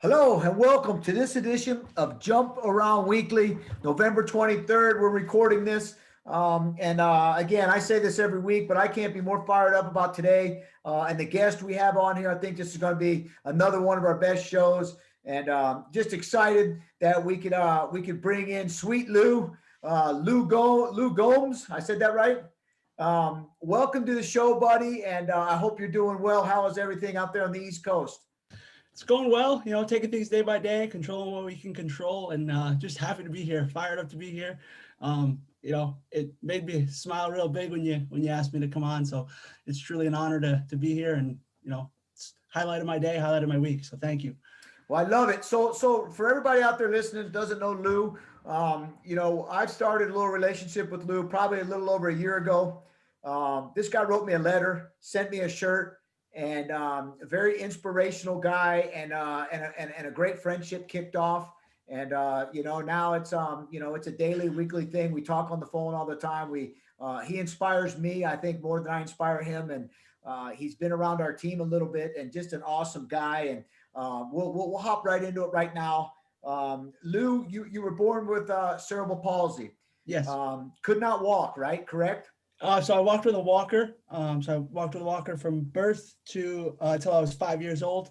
Hello and welcome to this edition of Jump Around Weekly, November 23rd. We're recording this. Again, I say this every week, but I can't be more fired up about today. And the guest we have on here, I think this is going to be another one of our best shows. And just excited that we could bring in Sweet Lou Gomes. I said that right? Welcome to the show, buddy. And I hope you're doing well. How is everything out there on the East Coast? It's going well, taking things day by day, controlling what we can control, and just happy to be here, fired up to be here. It made me smile real big when you asked me to come on. So it's truly an honor to be here, and it's highlighted my day, highlighted my week. So thank you. Well, I love it. So for everybody out there listening that doesn't know Lou, I've started a little relationship with Lou probably a little over a year ago. This guy wrote me a letter, sent me a shirt. And a very inspirational guy, and a great friendship kicked off. And now it's it's a daily, weekly thing. We talk on the phone all the time. He inspires me, I think, more than I inspire him. And he's been around our team a little bit, and just an awesome guy. And we'll hop right into it right now. Lou, you were born with cerebral palsy. Yes. Could not walk, right? Correct. So I walked with a walker. So I walked with a walker from birth to until I was 5 years old,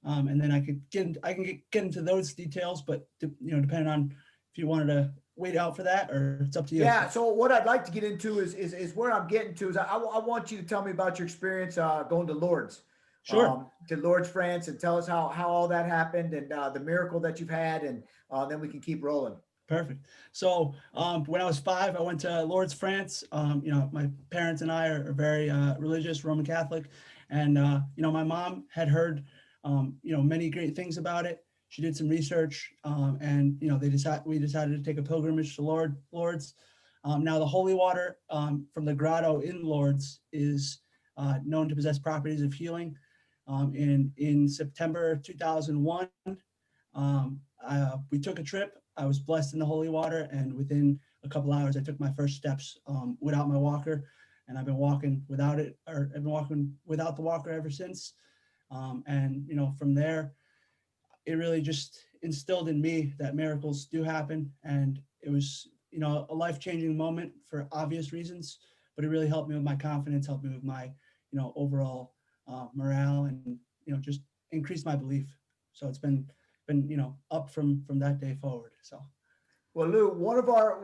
and then I can get into those details. But depending on if you wanted to wait out for that, or it's up to you. Yeah. So what I'd like to get into is where I'm getting to is I want you to tell me about your experience going to Lourdes. Sure. To Lourdes, France, and tell us how all that happened and the miracle that you've had, and then we can keep rolling. Perfect. So when I was 5, I went to Lourdes, France. My parents and I are very religious, Roman Catholic. And, my mom had heard, many great things about it. She did some research and, we decided to take a pilgrimage to Lourdes. Now, the holy water from the grotto in Lourdes is known to possess properties of healing. In September 2001, we took a trip. I was blessed in the holy water, and within a couple hours, I took my first steps without my walker, and I've been walking without it, or I've been walking without the walker ever since. From there, it really just instilled in me that miracles do happen, and it was, a life-changing moment for obvious reasons, but it really helped me with my confidence, helped me with my, overall morale, and just increased my belief. So it's been up from that day forward. So well, Lou,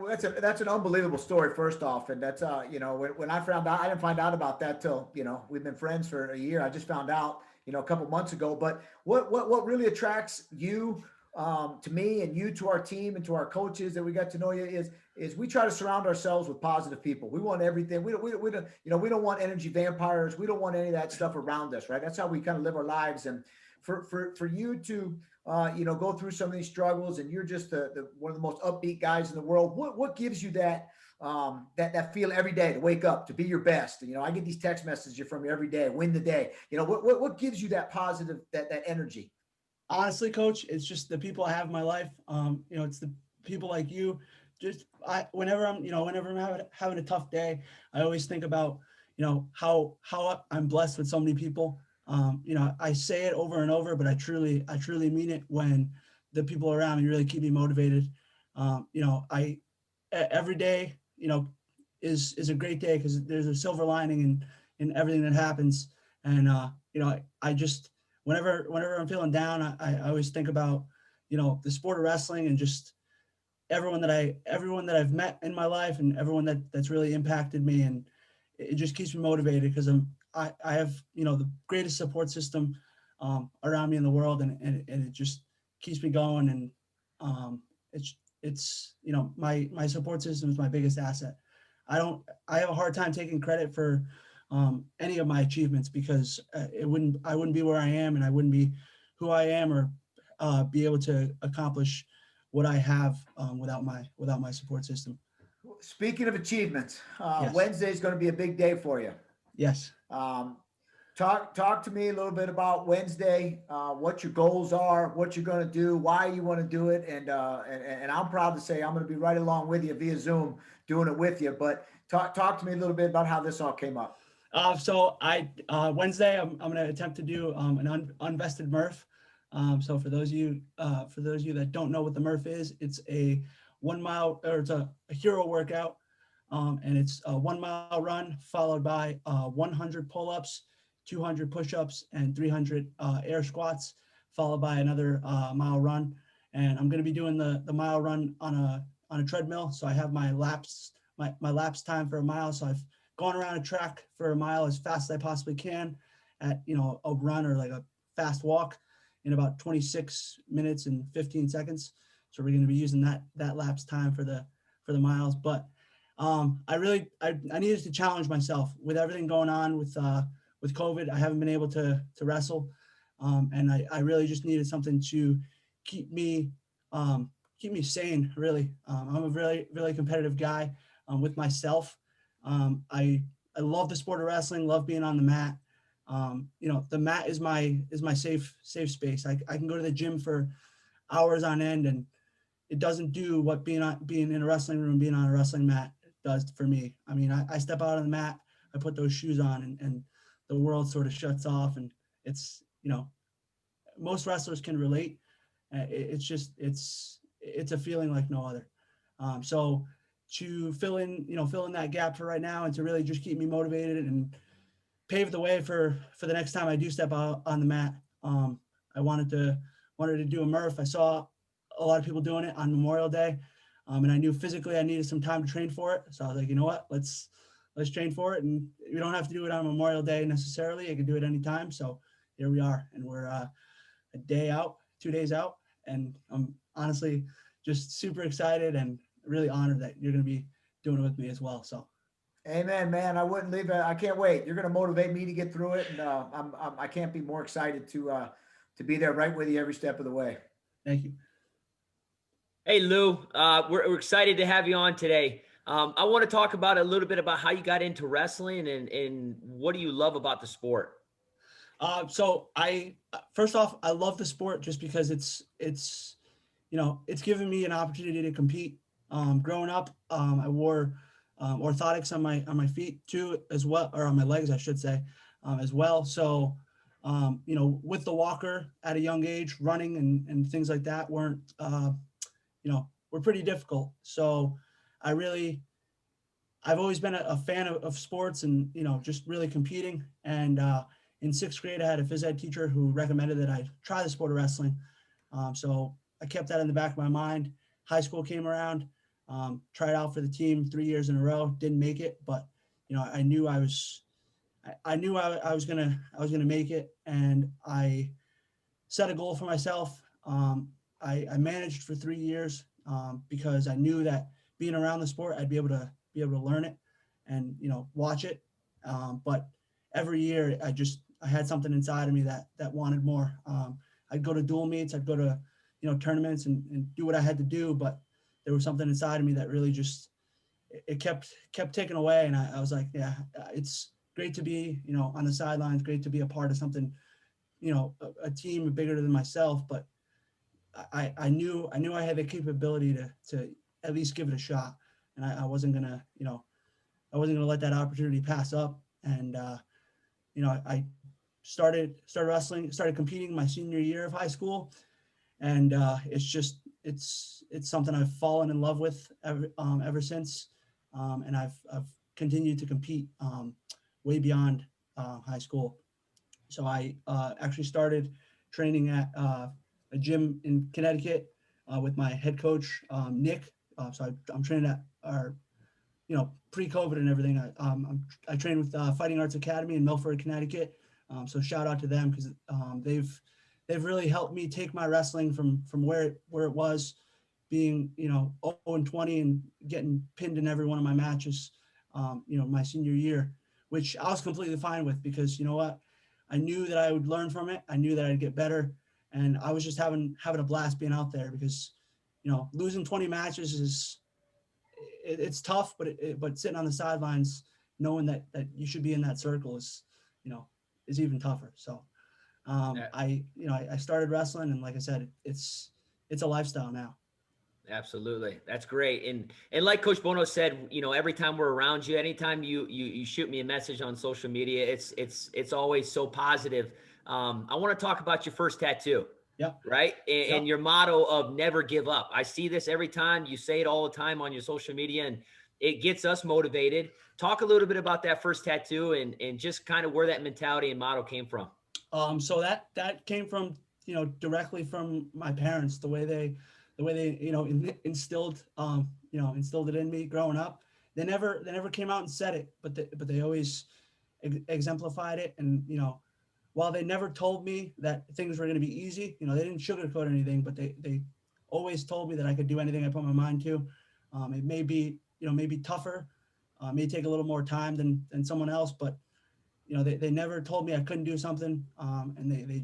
that's an unbelievable story, first off. And that's when I found out, I didn't find out about that till we've been friends for a year. I just found out a couple months ago. But what really attracts you to me, and you to our team, and to our coaches that we got to know you, is we try to surround ourselves with positive people. We want everything. We don't want energy vampires. We don't want any of that stuff around us, right? That's how we kind of live our lives. And for you to go through some of these struggles, and you're just the one of the most upbeat guys in the world. What gives you that feel every day to wake up, to be your best? I get these text messages from you every day, win the day. What gives you that positive, that energy? Honestly, Coach, it's just the people I have in my life. It's the people like you. Whenever I'm having a tough day, I always think about, how I'm blessed with so many people. I say it over and over, but I truly mean it when the people around me really keep me motivated. Every day, is a great day because there's a silver lining in everything that happens. And, I just, whenever I'm feeling down, I always think about, the sport of wrestling, and just everyone that I've met in my life, and everyone that's really impacted me. And it just keeps me motivated because I have, the greatest support system around me in the world, and it just keeps me going. And it's my support system is my biggest asset. I have a hard time taking credit for any of my achievements, because I wouldn't be where I am, and I wouldn't be who I am, or be able to accomplish what I have without my support system. Speaking of achievements, Yes. Wednesday is going to be a big day for you. Yes. Talk to me a little bit about Wednesday, what your goals are, what you're going to do, why you want to do it. And I'm proud to say I'm going to be right along with you via Zoom doing it with you. But talk to me a little bit about how this all came up. So Wednesday, I'm going to attempt to do an unvested Murph. So for those of you that don't know what the Murph is, it's a 1 mile, or it's a hero workout, and it's a 1 mile run followed by 100 pull-ups, 200 push-ups, and 300 air squats, followed by another mile run. And I'm going to be doing the mile run on a treadmill. So I have my lapse time for a mile. So I've gone around a track for a mile as fast as I possibly can at a run or like a fast walk in about 26 minutes and 15 seconds. So we're going to be using that lapse time for the miles. But I needed to challenge myself with everything going on with COVID. I haven't been able to wrestle, and I really just needed something to keep me keep me sane. Really, I'm a really competitive guy with myself. I love the sport of wrestling. Love being on the mat. The mat is my safe space. I can go to the gym for hours on end, and it doesn't do what being in a wrestling room, being on a wrestling mat does for me. I mean, I step out on the mat, I put those shoes on, and the world sort of shuts off, and it's most wrestlers can relate. It's just it's a feeling like no other. So to fill in that gap for right now, and to really just keep me motivated and pave the way for the next time I do step out on the mat. I wanted to do a Murph. I saw a lot of people doing it on Memorial Day, and I knew physically I needed some time to train for it. So I was like, you know what, let's train for it, and we don't have to do it on Memorial Day necessarily. I can do it anytime. So here we are, and we're a day out, 2 days out, and I'm honestly just super excited and really honored that you're going to be doing it with me as well. So Amen, man. I wouldn't leave it. I can't wait. You're going to motivate me to get through it, and I can't be more excited to be there right with you every step of the way. thank you. Hey, Lou, we're excited to have you on today. I want to talk about a little bit about how you got into wrestling and what do you love about the sport? So I first off, I love the sport just because it's given me an opportunity to compete. Growing up, I wore orthotics on my feet too, as well, or on my legs, I should say, as well. So, with the walker at a young age, running and things like that were pretty difficult. So, I really I've always been a fan of sports and, just really competing. And in sixth grade, I had a phys ed teacher who recommended that I try the sport of wrestling. So I kept that in the back of my mind. High school came around, tried out for the team 3 years in a row, didn't make it, but I knew I was gonna make it, and I set a goal for myself. I managed for 3 years because I knew that being around the sport, I'd be able to learn it and watch it. But every year, I had something inside of me that wanted more. I'd go to dual meets, I'd go to tournaments and do what I had to do, but there was something inside of me that really just it kept taking away, and I was like, yeah, it's great to be on the sidelines, great to be a part of something, a team bigger than myself, but I knew I had the capability to at least give it a shot, and I wasn't gonna let that opportunity pass up. And I started wrestling, started competing my senior year of high school, and it's something I've fallen in love with ever since, and I've continued to compete way beyond high school. So I actually started training at a gym in Connecticut with my head coach, Nick. I'm training at our, pre-COVID and everything. I train with Fighting Arts Academy in Milford, Connecticut. So shout out to them because they've really helped me take my wrestling from where it was, being 0-20 and getting pinned in every one of my matches. My senior year, which I was completely fine with because you know what, I knew that I would learn from it. I knew that I'd get better, and I was just having a blast being out there because losing 20 matches it's tough, but sitting on the sidelines knowing that you should be in that circle is even tougher. So Yeah, I started wrestling, and like I said, it's a lifestyle now. absolutely. That's great. And like Coach Bono said, every time we're around you, anytime you shoot me a message on social media, it's always so positive. I want to talk about your first tattoo. Yep. Right. And your motto of never give up. I see this every time. You say it all the time on your social media, and it gets us motivated. Talk a little bit about that first tattoo and just kind of where that mentality and motto came from. So that came from, directly from my parents, the way they, instilled, instilled it in me growing up. They never came out and said it, but they always exemplified it. And, while they never told me that things were going to be easy, they didn't sugarcoat anything, but they always told me that I could do anything I put my mind to. It may be, maybe tougher, may take a little more time than someone else, but they never told me I couldn't do something. And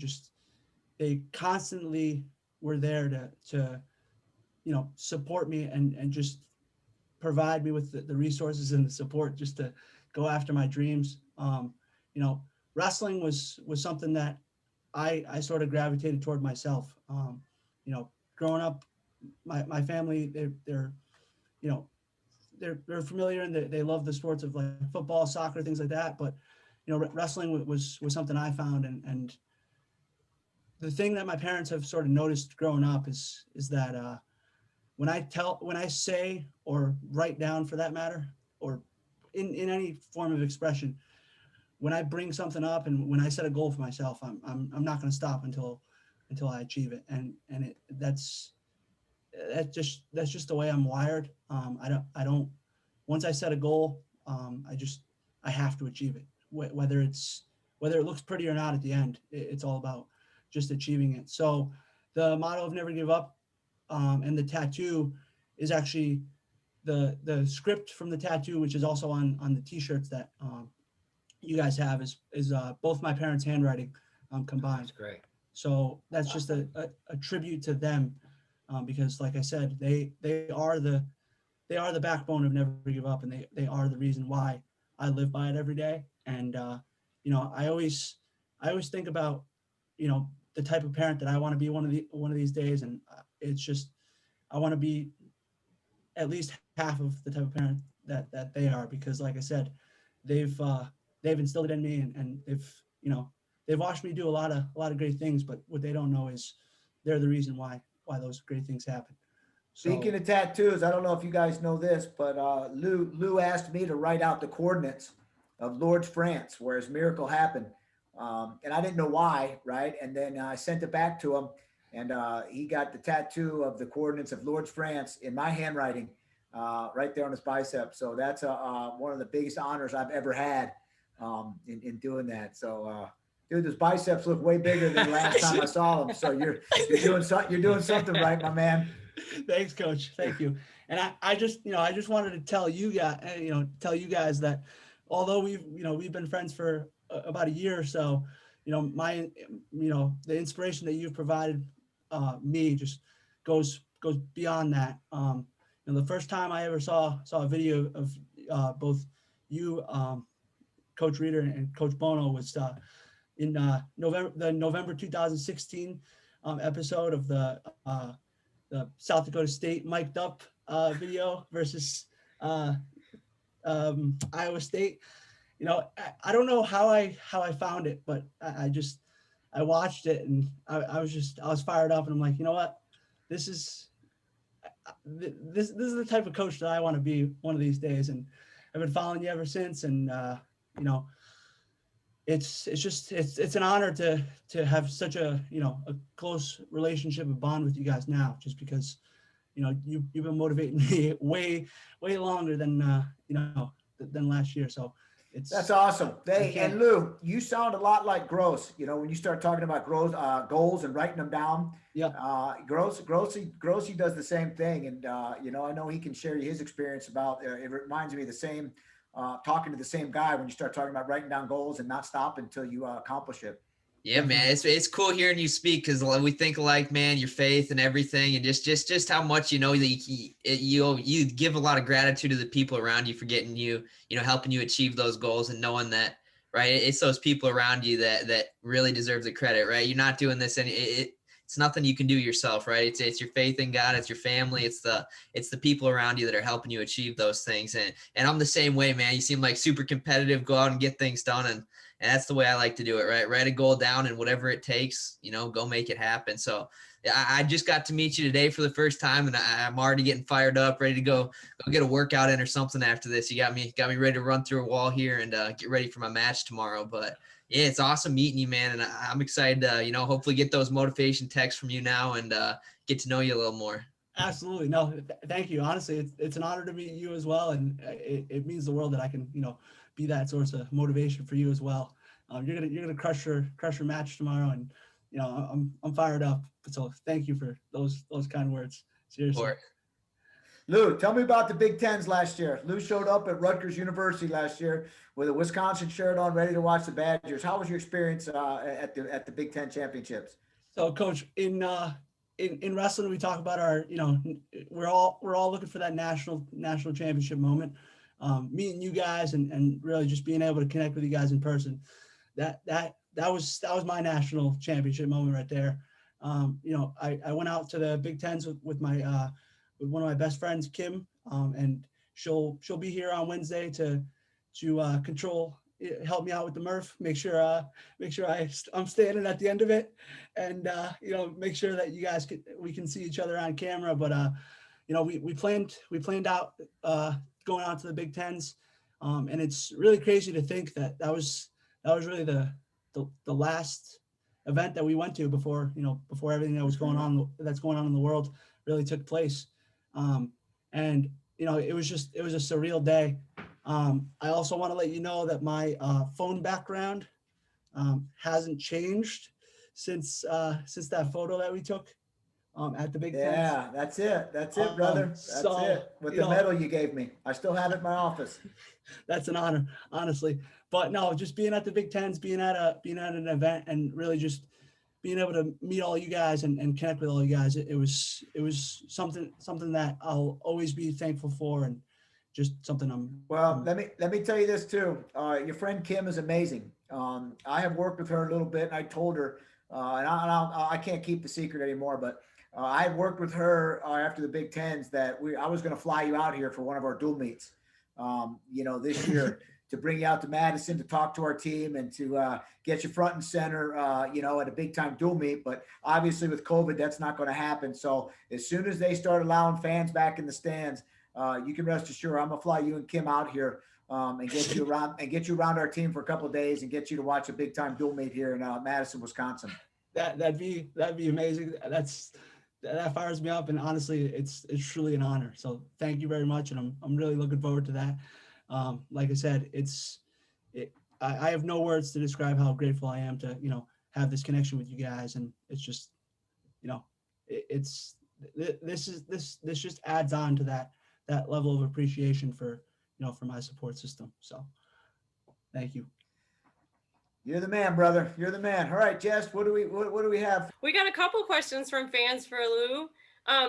they constantly were there to support me and just provide me with the resources and the support just to go after my dreams. Wrestling was something that I sort of gravitated toward myself. Growing up, my family, they're familiar and they love the sports of like football, soccer, things like that. But, wrestling was something I found. And the thing that my parents have sort of noticed growing up is that when I say or write down, for that matter, or in any form of expression, when I bring something up and when I set a goal for myself, I'm not going to stop until I achieve it. And that's just the way I'm wired. I don't, once I set a goal, I have to achieve it, whether it looks pretty or not at the end. It's all about just achieving it. So the motto of never give up, and the tattoo is actually the script from the tattoo, which is also on the t-shirts that you guys have, is both my parents' handwriting combined. That's great. So that's just a tribute to them, because like I said, they are the backbone of never give up, and they are the reason why I live by it every day. And I always think about the type of parent that I want to be one of these days, and it's just I want to be at least half of the type of parent that they are, because like I said, they've instilled it in me, and they've watched me do a lot of great things, but what they don't know is they're the reason why those great things happen. So, Speaking of tattoos, I don't know if you guys know this, but Lou asked me to write out the coordinates of Lourdes, France, where his miracle happened. And I didn't know why, right? And then I sent it back to him, and he got the tattoo of the coordinates of Lourdes, France in my handwriting right there on his bicep. So that's one of the biggest honors I've ever had in doing that. So, dude, those biceps look way bigger than last time I saw them. So you're doing something right, my man. Thanks, Coach. Thank you. And I just wanted to tell you guys that although we've been friends for about a year or so, the inspiration that you've provided me just goes beyond that. The first time I ever saw a video of both you, Coach Reeder, and Coach Bono was in November 2016 episode of the South Dakota State mic'd up video versus Iowa State. I don't know how I found it, but I watched it, and I was fired up, and I'm like, you know what, this is the type of coach that I want to be one of these days. And I've been following you ever since, and it's an honor to have such a close relationship and bond with you guys now, just because you've been motivating me way longer than last year. So that's awesome. And Lou, you sound a lot like Gross. When you start talking about goals and writing them down. Yeah. Grossy does the same thing, and I know he can share his experience about. It reminds me of the same. Talking to the same guy when you start talking about writing down goals and not stop until you accomplish it. Yeah, man, it's cool hearing you speak, because we think alike, man. Your faith and everything, and just how much you give a lot of gratitude to the people around you for getting you, helping you achieve those goals, and knowing that, right, it's those people around you that really deserve the credit, right? You're not doing this, and it's nothing you can do yourself, right? It's your faith in God, it's your family, it's the people around you that are helping you achieve those things. And I'm the same way, man. You seem like super competitive, go out and get things done, And that's the way I like to do it, right? Write a goal down and whatever it takes, go make it happen. So I just got to meet you today for the first time, and I'm already getting fired up, ready to go get a workout in or something after this. You got me ready to run through a wall here and get ready for my match tomorrow. But yeah, it's awesome meeting you, man. And I'm excited to, hopefully get those motivation texts from you now and get to know you a little more. Absolutely. No, thank you. Honestly, it's an honor to meet you as well. And it means the world that I can, be that source of motivation for you as well. You're gonna crush your match tomorrow, and I'm fired up. So thank you for those kind words. Seriously. Lou, tell me about the Big Tens last year. Lou showed up at Rutgers University last year with a Wisconsin shirt on, ready to watch the Badgers. How was your experience at the Big Ten championships? So, Coach, in wrestling, we talk about our, we're all looking for that national championship moment. Meeting you guys and really just being able to connect with you guys in person. That was my national championship moment right there. I went out to the Big Tens with my with one of my best friends, Kim, and she'll be here on Wednesday to help me out with the Murph, make sure I'm standing at the end of it, and make sure that you guys we can see each other on camera. But we planned out going out to the Big Tens, and it's really crazy to think that was really the last event that we went to before everything that's going on in the world really took place. And it was a surreal day. I also want to let you know that my phone background hasn't changed since that photo that we took at the Big Tens. Yeah, that's it. That's it, brother. That's it. With the medal you gave me. I still have it in my office. That's an honor, honestly. But no, just being at the Big Tens, being at an event, and really just being able to meet all you guys and connect with all you guys, it was something that I'll always be thankful for, and just something let me tell you this too. Your friend Kim is amazing. I have worked with her a little bit, and I told her, and I can't keep the secret anymore, but I had worked with her after the Big Tens that I was going to fly you out here for one of our dual meets, this year. To bring you out to Madison to talk to our team and to get you front and center, at a big time dual meet. But obviously with COVID, that's not going to happen. So as soon as they start allowing fans back in the stands, you can rest assured I'm gonna fly you and Kim out here and get you around our team for a couple of days and get you to watch a big time dual meet here in Madison, Wisconsin. That'd be amazing. That fires me up, and honestly, it's truly an honor. So thank you very much, and I'm really looking forward to that. Like I said, I have no words to describe how grateful I am to, have this connection with you guys. And it's just, this just adds on to that level of appreciation for my support system. So thank you. You're the man, brother. You're the man. All right, Jess, what do we have? We got a couple questions from fans for Lou.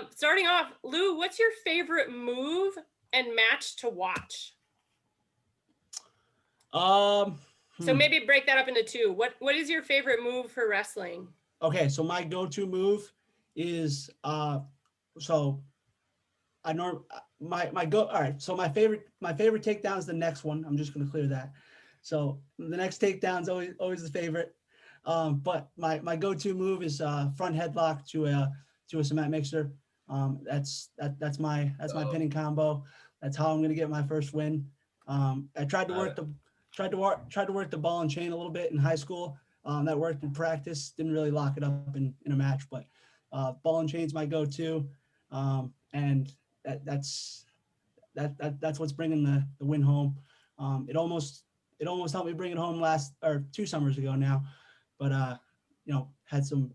Starting off, Lou, what's your favorite move and match to watch? So maybe break that up into two. What is your favorite move for wrestling? Okay, so my go-to move is all right. So my favorite takedown is the next one. I'm just gonna clear that. So the next takedown is always the favorite. But my go-to move is front headlock to a cement mixer. That's my pinning combo. That's how I'm gonna get my first win. I tried to work the ball and chain a little bit in high school. That worked in practice. Didn't really lock it up in a match, but ball and chain's my go-to, and that's what's bringing the win home. It almost helped me bring it home 2 summers ago now, but had some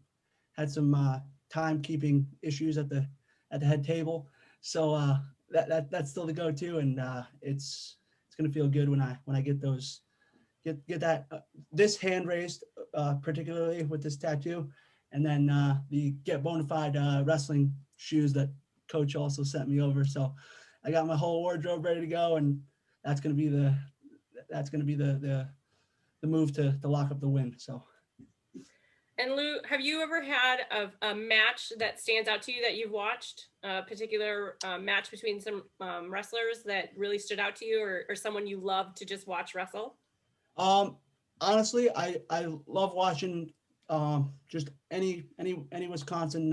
timekeeping issues at the head table. So that's still the go-to, and it's gonna feel good when I get this hand raised, particularly with this tattoo, and then the Get Bonafide wrestling shoes that Coach also sent me over. So I got my whole wardrobe ready to go, and that's gonna be the move to lock up the win. So. And Lou, have you ever had a match that stands out to you that you've watched, a particular match between some wrestlers that really stood out to you, or someone you love to just watch wrestle? honestly, I love watching just any Wisconsin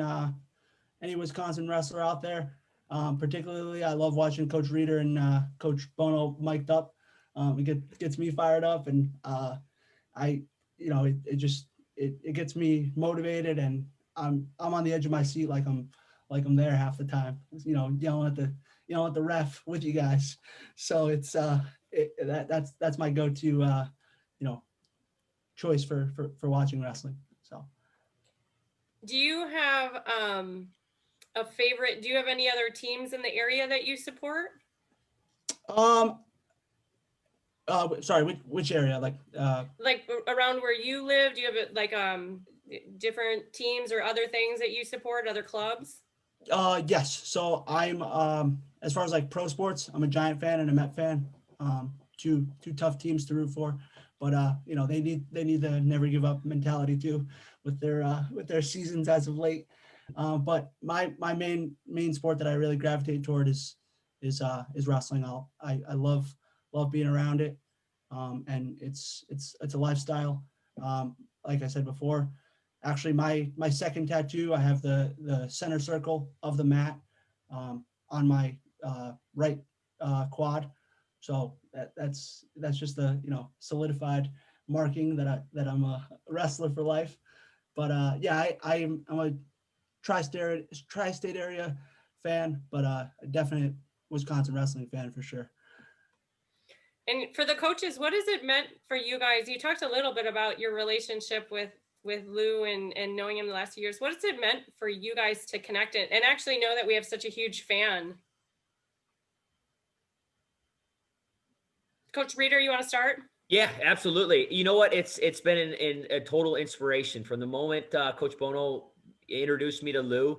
wrestler out there. Particularly, I love watching Coach Reeder and Coach Bono mic'd up. Gets me fired up, and I, it gets me motivated, and I'm on the edge of my seat like I'm there half the time. Yelling at the ref with you guys. So it's that's my go-to choice for watching wrestling. So. Do you have a favorite? Do you have any other teams in the area that you support? Sorry, which area? Like around where you live, do you have like different teams or other things that you support, other clubs? Yes. So I'm as far as like pro sports, I'm a Giant fan and a Met fan. Two tough teams to root for, but they need the never give up mentality too with their seasons as of late. But my main sport that I really gravitate toward is wrestling. I love being around it, and it's a lifestyle. Like I said before, actually my second tattoo, I have the center circle of the mat on my right quad. So that's just the solidified marking that I'm a wrestler for life. But yeah, I'm a tri-state area fan, but definite Wisconsin wrestling fan for sure. And for the coaches, what has it meant for you guys? You talked a little bit about your relationship with Lou and knowing him the last few years. What has it meant for you guys to connect it and actually know that we have such a huge fan? Coach Reeder, you want to start? Yeah, absolutely. You know what? It's been a total inspiration from the moment Coach Bono introduced me to Lou.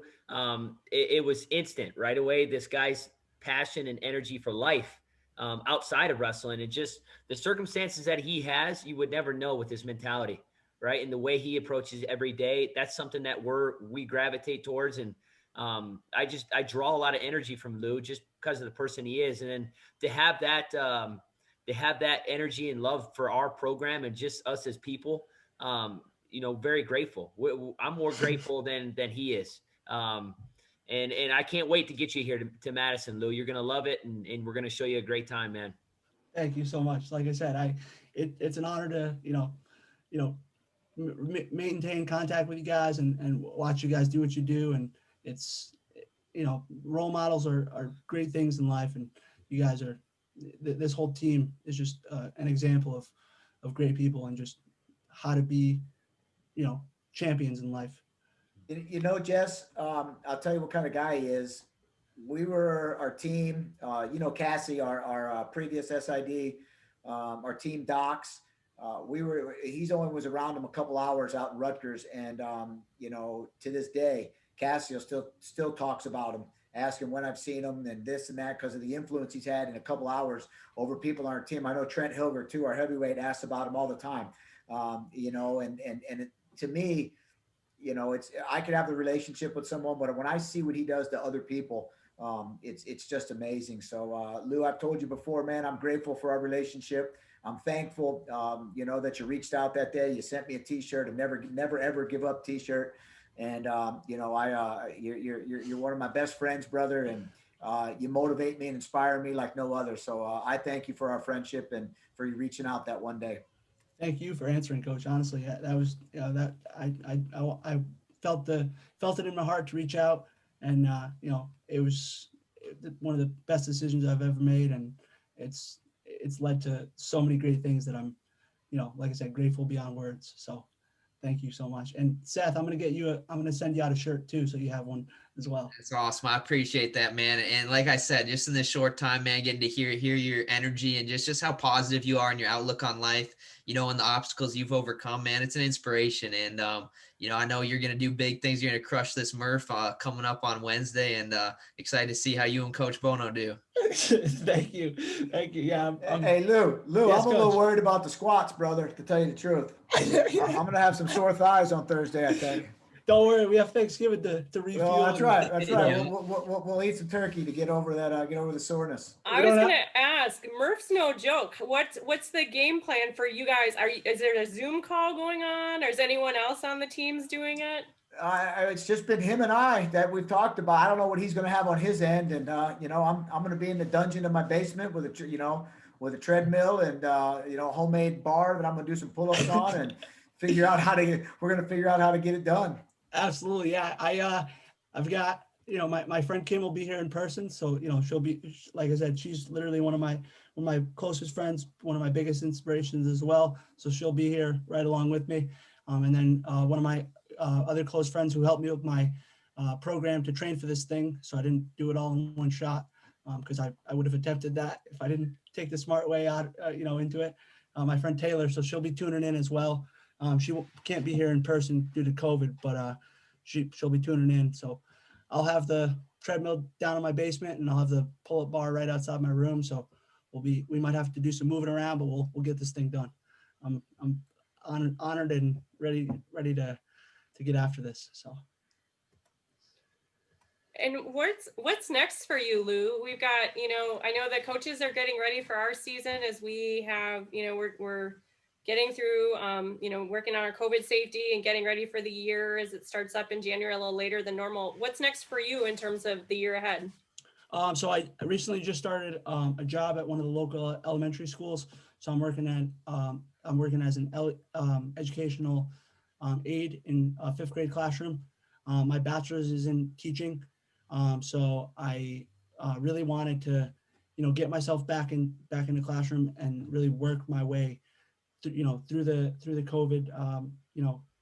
It was instant right away. This guy's passion and energy for life outside of wrestling, and just the circumstances that he has, you would never know with his mentality, right? And the way he approaches every day, that's something that we gravitate towards. And I draw a lot of energy from Lou just because of the person he is. And then to have that energy and love for our program and just us as people, very grateful. I'm more grateful than he is. And I can't wait to get you here to Madison, Lou. You're going to love it. And we're going to show you a great time, man. Thank you so much. Like I said, it's an honor to, maintain contact with you guys and watch you guys do what you do. And it's, role models are great things in life. And you guys are, this whole team is just an example of great people and just how to be, champions in life. Jess, I'll tell you what kind of guy he is. Our team, Cassie, our previous SID, our team docs, he's only was around him a couple hours out in Rutgers. And, to this day, Cassio still talks about him, asking when I've seen him and this and that, because of the influence he's had in a couple hours over people on our team. I know Trent Hilger too, our heavyweight, asks about him all the time. To me, I could have the relationship with someone, but when I see what he does to other people, it's just amazing. So, Lou, I've told you before, man, I'm grateful for our relationship. I'm thankful, that you reached out that day. You sent me a T-shirt, a never ever give up T-shirt. And, you're one of my best friends, brother. And you motivate me and inspire me like no other. So I thank you for our friendship and for you reaching out that one day. Thank you for answering, Coach. Honestly, that was that I felt it in my heart to reach out, and it was one of the best decisions I've ever made, and it's led to so many great things that I'm, like I said, grateful beyond words. So thank you so much. And Seth, I'm going to send you out a shirt too, so you have one as well. That's awesome. I appreciate that, man. And like I said, just in this short time, man, getting to hear your energy and just how positive you are and your outlook on life, and the obstacles you've overcome, man, it's an inspiration. And, I know you're going to do big things. You're going to crush this Murph coming up on Wednesday, and excited to see how you and Coach Bono do. Thank you. Yeah. Hey, Lou, yes, I'm a little worried about the squats, brother, to tell you the truth. I'm going to have some sore thighs on Thursday, I think. Don't worry, we have Thanksgiving to refuel. Well, that's right. That's right. Yeah. We'll eat some turkey to get over that. Get over the soreness. I was gonna ask, Murph's no joke. What's the game plan for you guys? Is there a Zoom call going on, or is anyone else on the teams doing it? It's just been him and I that we've talked about. I don't know what he's going to have on his end, and I'm going to be in the dungeon of my basement with a treadmill and homemade bar that I'm going to do some pull-ups on and figure out how to. We're going to figure out how to get it done. Absolutely, yeah. I've got my friend Kim will be here in person, so she'll be, like I said, she's literally one of my closest friends, one of my biggest inspirations as well. So she'll be here right along with me, and then one of my other close friends who helped me with my program to train for this thing, so I didn't do it all in one shot, because I would have attempted that if I didn't take the smart way out into it. My friend Taylor, so she'll be tuning in as well. She can't be here in person due to COVID, but she'll be tuning in. So I'll have the treadmill down in my basement, and I'll have the pull-up bar right outside my room. So we might have to do some moving around, but we'll get this thing done. I'm honored and ready to get after this. So. And what's next for you, Lou? We've got, I know the coaches are getting ready for our season as we have, we're getting through, working on our COVID safety and getting ready for the year as it starts up in January, a little later than normal. What's next for you in terms of the year ahead? So I recently just started a job at one of the local elementary schools. So I'm working as an educational aide in a 5th grade classroom. My bachelor's is in teaching. So I really wanted to, get myself back in the classroom and really work my way through the COVID,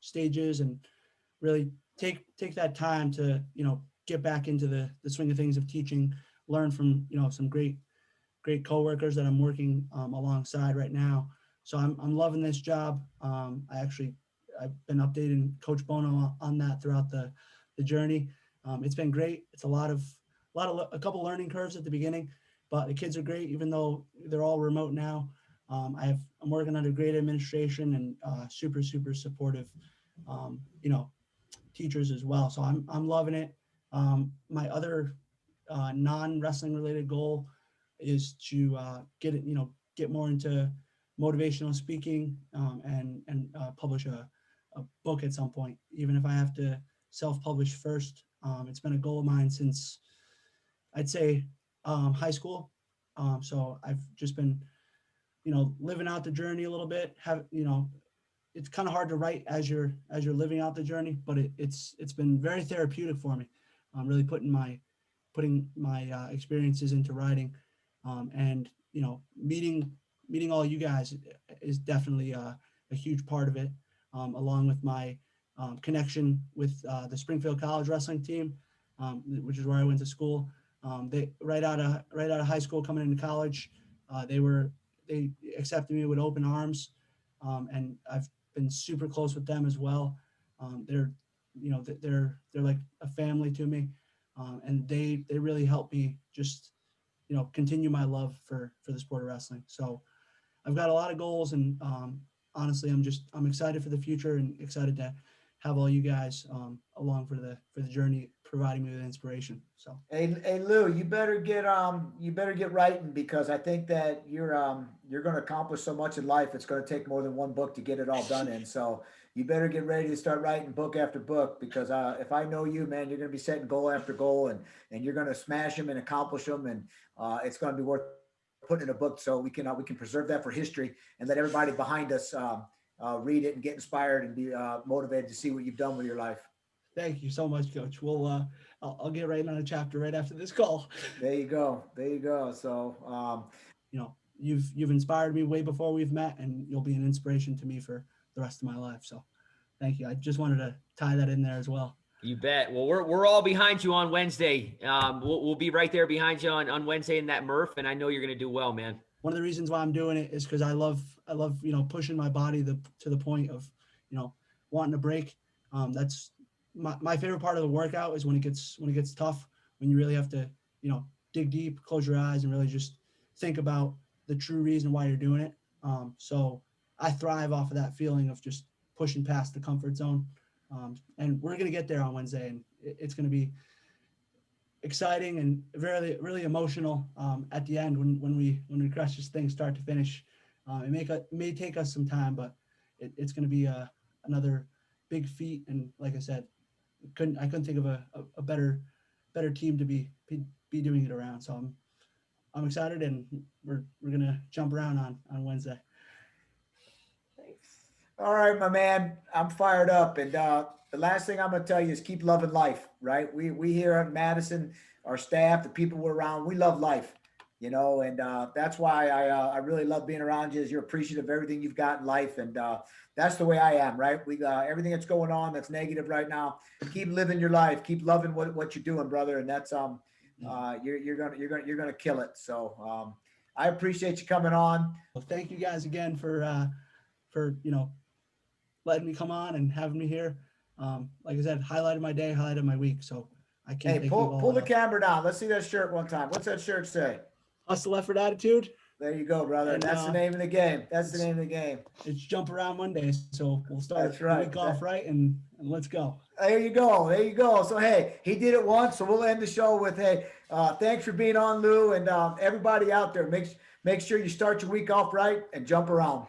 stages, and really take that time to, get back into the swing of things of teaching, learn from, some great coworkers that I'm working alongside right now. So I'm loving this job. I've been updating Coach Bono on that throughout the journey. It's been great. It's a couple learning curves at the beginning, but the kids are great, even though they're all remote now. I'm working under great administration and super supportive, teachers as well. So I'm loving it. My other non-wrestling related goal is to get more into motivational speaking and publish a book at some point, even if I have to self-publish first. It's been a goal of mine since I'd say high school. So I've just been, living out the journey a little bit. It's kind of hard to write as you're living out the journey, but it's been very therapeutic for me. Really putting my experiences into writing, and meeting all you guys is definitely a huge part of it, along with my connection with the Springfield College wrestling team, which is where I went to school. They right out of high school, coming into college, they accepted me with open arms, and I've been super close with them as well. They're like a family to me, and they really help me just continue my love for the sport of wrestling. So I've got a lot of goals, and honestly, I'm excited for the future and excited to have all you guys along for the journey, providing me with inspiration. So hey Lou, you better get writing, because I think that you're going to accomplish so much in life. It's going to take more than one book to get it all done in. So you better get ready to start writing book after book, because if I know you, man, you're going to be setting goal after goal, and you're going to smash them and accomplish them, and it's going to be worth putting in a book, so we can preserve that for history and let everybody behind us read it and get inspired and be motivated to see what you've done with your life. thank you so much, Coach. I'll get right on a chapter right after this call. There you go. So you've inspired me way before we've met, and you'll be an inspiration to me for the rest of my life. So thank you. I just wanted to tie that in there as well. You bet. Well, we're all behind you on Wednesday. We'll be right there behind you on Wednesday in that Murph, and I know you're going to do well, man. One of the reasons why I'm doing it is because I love pushing my body to the point of wanting to break. That's my favorite part of the workout is when it gets tough, when you really have to dig deep, close your eyes, and really just think about the true reason why you're doing it. So I thrive off of that feeling of just pushing past the comfort zone. And we're going to get there on Wednesday, and it's going to be exciting and really, really emotional at the end when we crush this thing start to finish. It may take us some time, but it's going to be another big feat. And like I said, I couldn't think of a better team to be doing it around. So I'm excited, and we're gonna jump around on Wednesday. All right, my man, I'm fired up. And the last thing I'm going to tell you is keep loving life, right? We here at Madison, our staff, the people we're around, we love life, you know, and that's why I really love being around you, is you're appreciative of everything you've got in life. And that's the way I am, right? We everything that's going on that's negative right now, keep living your life, keep loving what you're doing, brother. And that's you're gonna kill it. So I appreciate you coming on. Well, thank you guys again for letting me come on and having me here. Like I said, highlighted my day, highlighted my week. So I can't Hey, thank you pull all the enough. camera down. Let's see that shirt one time. What's that shirt say? Hustle, effort, attitude. There you go, brother. And, That's the name of the game. That's the name of the game. It's jump around Monday, so we'll start That's right. the week off right, and let's go. There you go. There you go. So, hey, he did it once. So we'll end the show with, hey, thanks for being on, Lou, and everybody out there. Make sure you start your week off right and jump around.